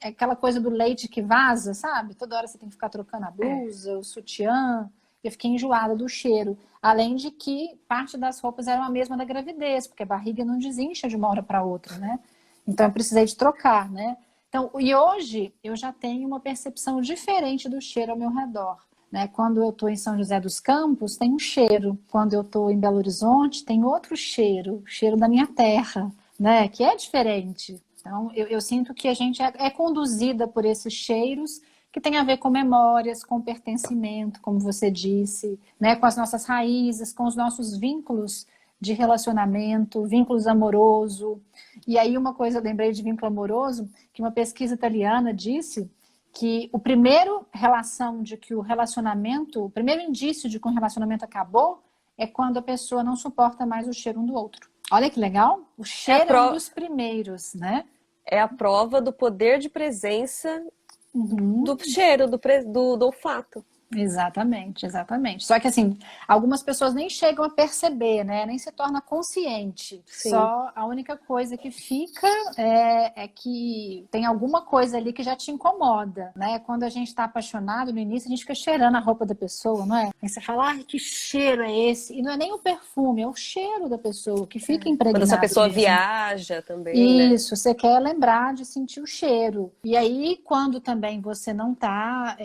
aquela coisa do leite que vaza, sabe? Toda hora você tem que ficar trocando a É. blusa, o sutiã. Eu fiquei enjoada do cheiro. Além de que parte das roupas eram a mesma da gravidez, porque a barriga não desincha de uma hora para outra, né? Então eu precisei de trocar, né? Então, e hoje eu já tenho uma percepção diferente do cheiro ao meu redor. Né? Quando eu estou em São José dos Campos, tem um cheiro. Quando eu estou em Belo Horizonte, tem outro cheiro, o cheiro da minha terra, né? Que é diferente. Então, eu sinto que a gente é conduzida por esses cheiros que tem a ver com memórias, com pertencimento, como você disse, né? Com as nossas raízes, com os nossos vínculos de relacionamento, vínculos amoroso. E aí uma coisa, eu lembrei de vínculo amoroso, que uma pesquisa italiana disse que o primeiro relação de que o relacionamento, o primeiro indício de que um relacionamento acabou é quando a pessoa não suporta mais o cheiro um do outro. Olha que legal, o É a, cheiro é um pro... dos primeiros, né? é a prova do poder de presença do Uhum. cheiro, do olfato. Exatamente, exatamente. Só que assim, algumas pessoas nem chegam a perceber, né? Nem se torna consciente. Sim. Só a única coisa que fica é que tem alguma coisa ali que já te incomoda, né? Quando a gente está apaixonado no início, a gente fica cheirando a roupa da pessoa, não é? Aí você fala, ai, que cheiro é esse? E não é nem o perfume, é o cheiro da pessoa que fica Quando essa impregnado pessoa mesmo. viaja também, né? Isso, você quer lembrar de sentir o cheiro. E aí, quando também você não está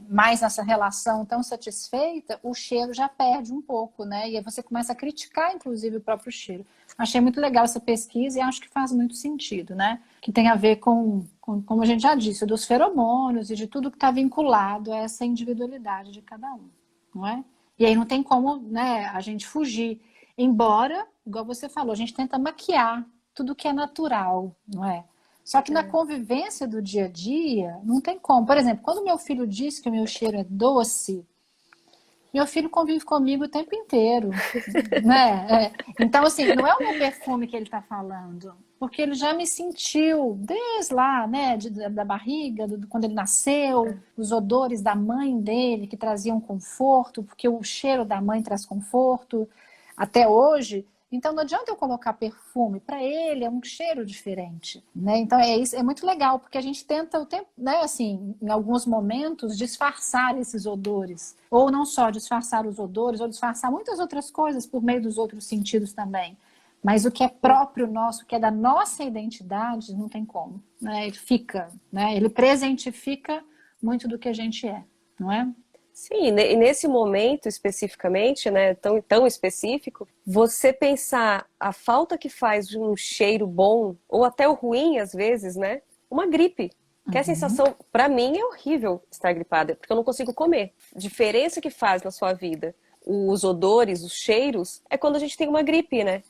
mais nessa relação tão satisfeita, o cheiro já perde um pouco, né? E aí você começa a criticar, inclusive, o próprio cheiro. Achei muito legal essa pesquisa e acho que faz muito sentido, né? Que tem a ver como a gente já disse, dos feromônios e de tudo que está vinculado a essa individualidade de cada um, não é? E aí não tem como, né, a gente fugir. Embora, igual você falou, a gente tenta maquiar tudo que é natural, não é? Só que na É. convivência do dia a dia, não tem como. Por exemplo, quando meu filho diz que o meu cheiro é doce, meu filho convive comigo o tempo inteiro, né? Então, assim, não é o meu perfume que ele está falando, porque ele já me sentiu desde lá, né, da barriga, quando ele nasceu, os odores da mãe dele que traziam conforto, porque o cheiro da mãe traz conforto até hoje. Então não adianta eu colocar perfume, para ele é um cheiro diferente, né? Então isso, é muito legal, porque a gente tenta o tempo, né, assim, em alguns momentos disfarçar esses odores, ou não só disfarçar os odores, ou disfarçar muitas outras coisas por meio dos outros sentidos também. Mas o que é próprio nosso, o que é da nossa identidade, não tem como, né? Ele fica, né? Ele presentifica muito do que a gente é, não é? Sim, e nesse momento especificamente, né, tão específico, você pensar a falta que faz de um cheiro bom, ou até o ruim às vezes, né? Uma gripe. Que a sensação, pra mim, é horrível estar gripada, porque eu não consigo comer. A diferença que faz na sua vida os odores, os cheiros, é quando a gente tem uma gripe, né?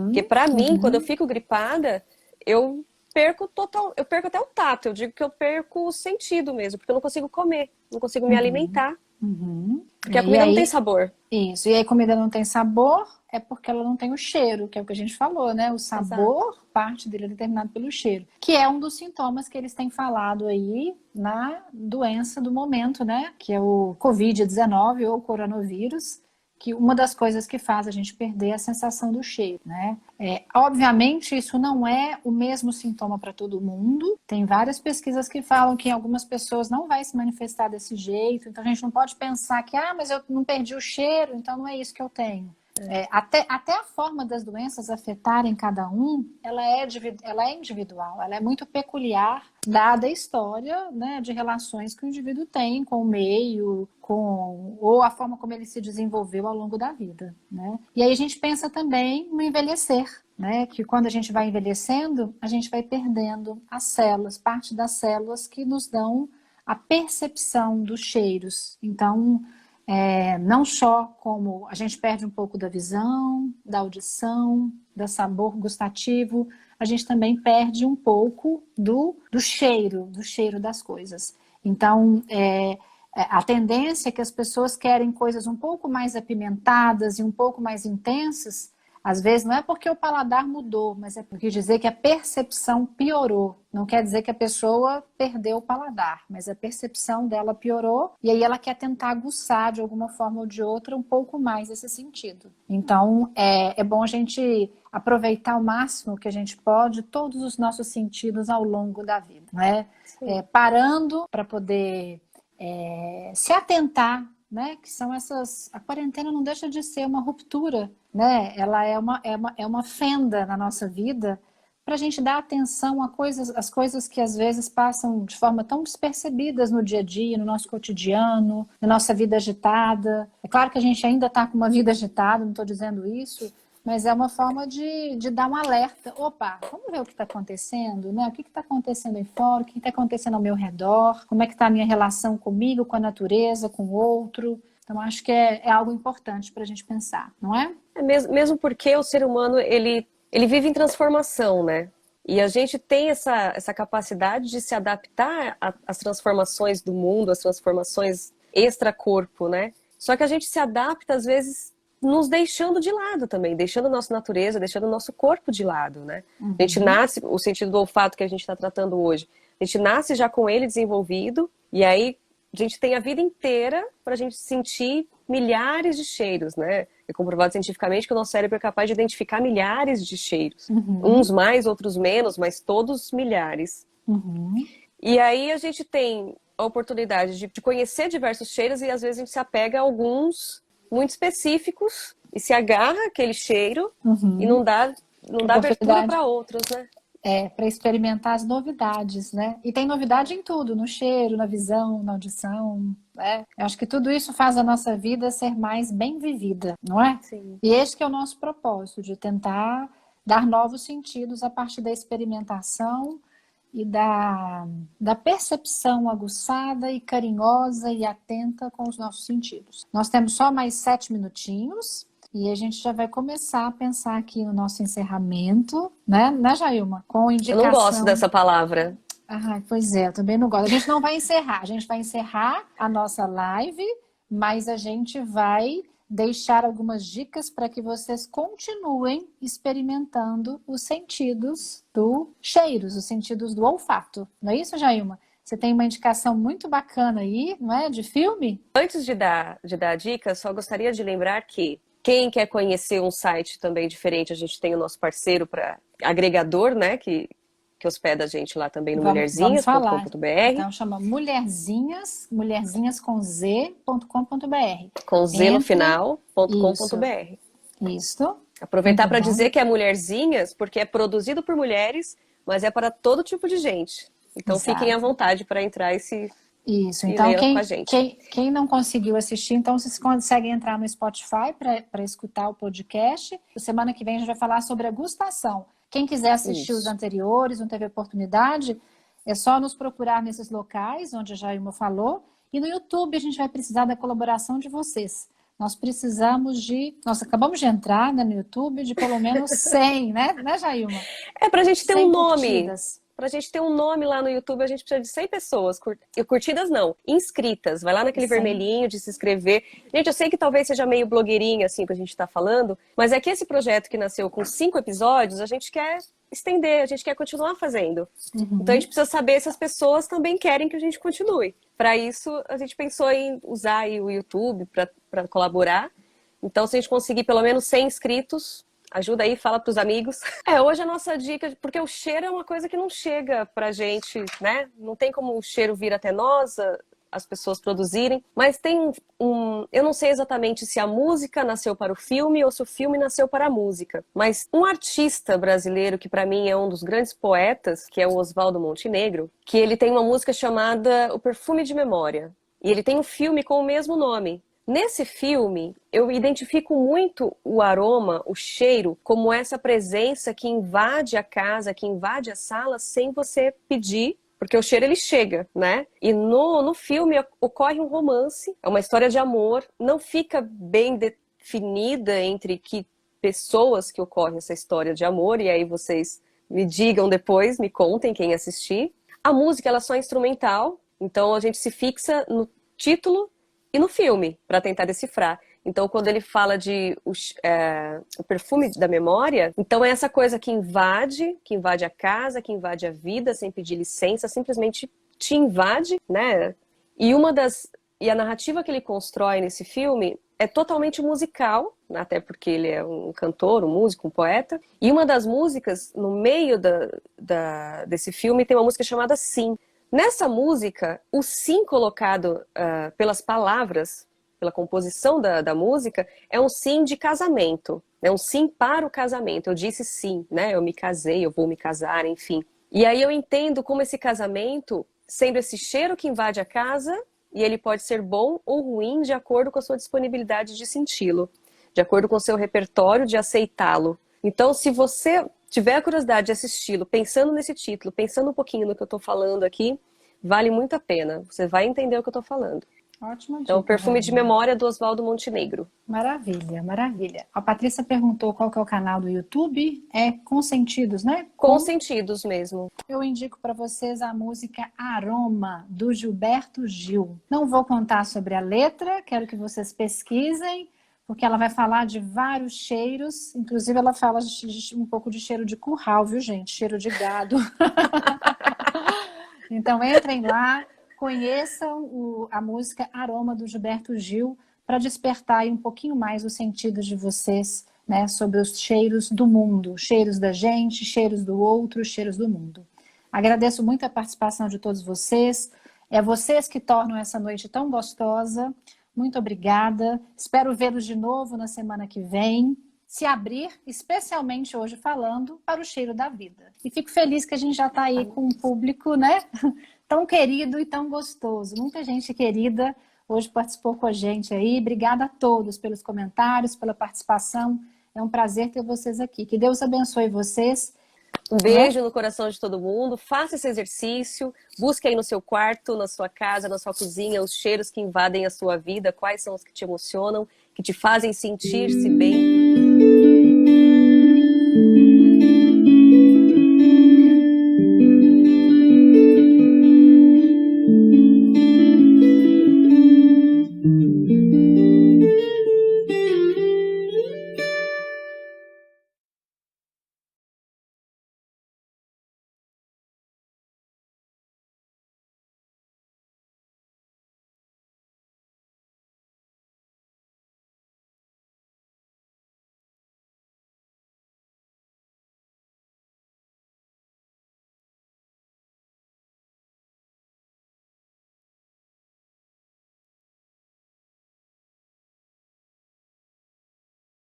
Porque pra mim, quando eu fico gripada, eu eu perco até o tato, eu digo que eu perco o sentido mesmo, porque eu não consigo comer, não consigo me alimentar, porque a E comida não tem aí, sabor. isso. E aí, comida não tem sabor, é porque ela não tem o cheiro, que é o que a gente falou, né? O Exato. sabor, parte dele é determinado pelo cheiro, que é um dos sintomas que eles têm falado aí na doença do momento, né? Que é o Covid-19 ou coronavírus, que uma das coisas que faz a gente perder é a sensação do cheiro, né? Obviamente, isso não é o mesmo sintoma para todo mundo. Tem várias pesquisas que falam que em algumas pessoas não vai se manifestar desse jeito. Então, a gente não pode pensar que, mas eu não perdi o cheiro, então não é isso que eu tenho. Até a forma das doenças afetarem cada um, ela é individual, ela é muito peculiar, dada a história, né, de relações que o indivíduo tem com o meio, ou a forma como ele se desenvolveu ao longo da vida, né? E aí a gente pensa também no envelhecer, né? Que quando a gente vai envelhecendo, a gente vai perdendo as células, parte das células que nos dão a percepção dos cheiros. Então, não só como a gente perde um pouco da visão, da audição, do sabor gustativo, a gente também perde um pouco do cheiro das coisas. Então, a tendência é que as pessoas querem coisas um pouco mais apimentadas e um pouco mais intensas. Às vezes não é porque o paladar mudou, mas é porque dizer que a percepção piorou. Não quer dizer que a pessoa perdeu o paladar, mas a percepção dela piorou e aí ela quer tentar aguçar de alguma forma ou de outra um pouco mais esse sentido. Então, é bom a gente aproveitar ao máximo que a gente pode todos os nossos sentidos ao longo da vida, né? Parando para poder se atentar, né? Que são essas. A quarentena não deixa de ser uma ruptura, né? Ela é uma fenda na nossa vida para a gente dar atenção a as coisas que às vezes passam de forma tão despercebidas no dia a dia, no nosso cotidiano, na nossa vida agitada. É claro que a gente ainda está com uma vida agitada, não estou dizendo isso, mas é uma forma de dar um alerta. Opa, vamos ver o que está acontecendo, né? O que está acontecendo aí fora, o que está acontecendo ao meu redor, como é que está a minha relação comigo, com a natureza, com o outro. Então, acho que é algo importante para a gente pensar, não é? Mesmo porque o ser humano, ele vive em transformação, né? E a gente tem essa capacidade de se adaptar às transformações do mundo, às transformações extracorpo, né? Só que a gente se adapta, às vezes, nos deixando de lado também, deixando a nossa natureza, deixando o nosso corpo de lado, né? A gente nasce, o sentido do olfato que a gente está tratando hoje, a gente nasce já com ele desenvolvido, e aí a gente tem a vida inteira para a gente sentir milhares de cheiros, né? É comprovado cientificamente que o nosso cérebro é capaz de identificar milhares de cheiros. Uns mais, outros menos, mas todos milhares. E aí a gente tem a oportunidade de conhecer diversos cheiros e às vezes a gente se apega a alguns muito específicos e se agarra àquele cheiro e não dá abertura para outros, né? Para experimentar as novidades, né? E tem novidade em tudo, no cheiro, na visão, na audição, né? Eu acho que tudo isso faz a nossa vida ser mais bem vivida, não é? Sim. E esse que é o nosso propósito, de tentar dar novos sentidos a partir da experimentação e da percepção aguçada e carinhosa e atenta com os nossos sentidos. Nós temos só mais 7 minutinhos. E a gente já vai começar a pensar aqui no nosso encerramento, né, Jailma? Com indicação... Eu não gosto dessa palavra. Pois é, eu também não gosto. A gente não vai encerrar, a gente vai encerrar a nossa live, mas a gente vai deixar algumas dicas para que vocês continuem experimentando os sentidos do cheiros, os sentidos do olfato. Não é isso, Jailma? Você tem uma indicação muito bacana aí, não é? De filme? Antes de dar a dica, só gostaria de lembrar que quem quer conhecer um site também diferente, a gente tem o nosso parceiro para agregador, né, que hospeda a gente lá também no mulherzinhas.com.br. Então chama mulherzinhas com z.com.br. Com z no final.com.br. Isso. Aproveitar para dizer que é Mulherzinhas, porque é produzido por mulheres, mas é para todo tipo de gente. Então fiquem à vontade para entrar Isso, então quem não conseguiu assistir, então vocês conseguem entrar no Spotify para escutar o podcast. Semana que vem a gente vai falar sobre a gustação. Quem quiser assistir os anteriores, não teve oportunidade, É só nos procurar nesses locais, onde a Jailma falou, e no YouTube a gente vai precisar da colaboração de vocês. Nós acabamos de entrar, né, no YouTube, de pelo menos 100, né, Jailma? É pra gente ter um 100 nome. curtidas. Pra gente ter um nome lá no YouTube, a gente precisa de 100 pessoas. Curtidas não, inscritas. Vai lá naquele 100. vermelhinho de se inscrever. Gente, eu sei que talvez seja meio blogueirinha, assim, que a gente tá falando, mas é que esse projeto que nasceu com 5 episódios, a gente quer estender, a gente quer continuar fazendo. Então a gente precisa saber se as pessoas também querem que a gente continue. Para isso, a gente pensou em usar aí o YouTube para colaborar. Então, se a gente conseguir pelo menos 100 inscritos, ajuda aí, fala pros amigos. Hoje a nossa dica, porque o cheiro é uma coisa que não chega pra gente, né? Não tem como o cheiro vir até nós, as pessoas produzirem. Mas tem eu não sei exatamente se a música nasceu para o filme ou se o filme nasceu para a música. Mas um artista brasileiro que pra mim é um dos grandes poetas, que é o Oswaldo Montenegro, que ele tem uma música chamada O Perfume de Memória. E ele tem um filme com o mesmo nome. Nesse filme, eu identifico muito o aroma, o cheiro, como essa presença que invade a casa, que invade a sala sem você pedir, porque o cheiro ele chega, né? E no filme ocorre um romance, é uma história de amor, não fica bem definida entre que pessoas que ocorre essa história de amor, e aí vocês me digam depois, me contem quem assistir. A música ela só é instrumental, então a gente se fixa no título e no filme, para tentar decifrar. Então, quando ele fala de o perfume da memória, então é essa coisa que invade a casa, que invade a vida, sem pedir licença, simplesmente te invade, né? E a narrativa que ele constrói nesse filme é totalmente musical, até porque ele é um cantor, um músico, um poeta. E uma das músicas, no meio desse filme, tem uma música chamada Sim. Nessa música, o sim colocado pelas palavras, pela composição da música, é um sim de casamento, é um sim para o casamento. Eu disse sim, né? Eu me casei, eu vou me casar, enfim. E aí eu entendo como esse casamento, sendo esse cheiro que invade a casa, e ele pode ser bom ou ruim de acordo com a sua disponibilidade de senti-lo, de acordo com o seu repertório de aceitá-lo. Então, se você tiver a curiosidade de assisti-lo, pensando nesse título, pensando um pouquinho no que eu estou falando aqui, vale muito a pena. Você vai entender o que eu estou falando. Ótima dica. Então, o Perfume de Memória do Oswaldo Montenegro. Maravilha, maravilha. A Patrícia perguntou qual que é o canal do YouTube. É Consentidos, né? Consentidos mesmo. Eu indico para vocês a música Aroma, do Gilberto Gil. Não vou contar sobre a letra, quero que vocês pesquisem, porque ela vai falar de vários cheiros, inclusive ela fala um pouco de cheiro de curral, viu, gente? Cheiro de gado. Então entrem lá, conheçam a música Aroma, do Gilberto Gil, para despertar aí um pouquinho mais os sentidos de vocês, né, sobre os cheiros do mundo, cheiros da gente, cheiros do outro, cheiros do mundo. Agradeço muito a participação de todos vocês, é vocês que tornam essa noite tão gostosa. Muito obrigada. Espero vê-los de novo na semana que vem. Se abrir, especialmente hoje falando, para o cheiro da vida. E fico feliz que a gente já está aí com um público, né? Tão querido e tão gostoso. Muita gente querida hoje participou com a gente aí. Obrigada a todos pelos comentários, pela participação. É um prazer ter vocês aqui. Que Deus abençoe vocês. Um beijo no coração de todo mundo, faça esse exercício, busque aí no seu quarto, na sua casa, na sua cozinha, os cheiros que invadem a sua vida, quais são os que te emocionam, que te fazem sentir-se bem.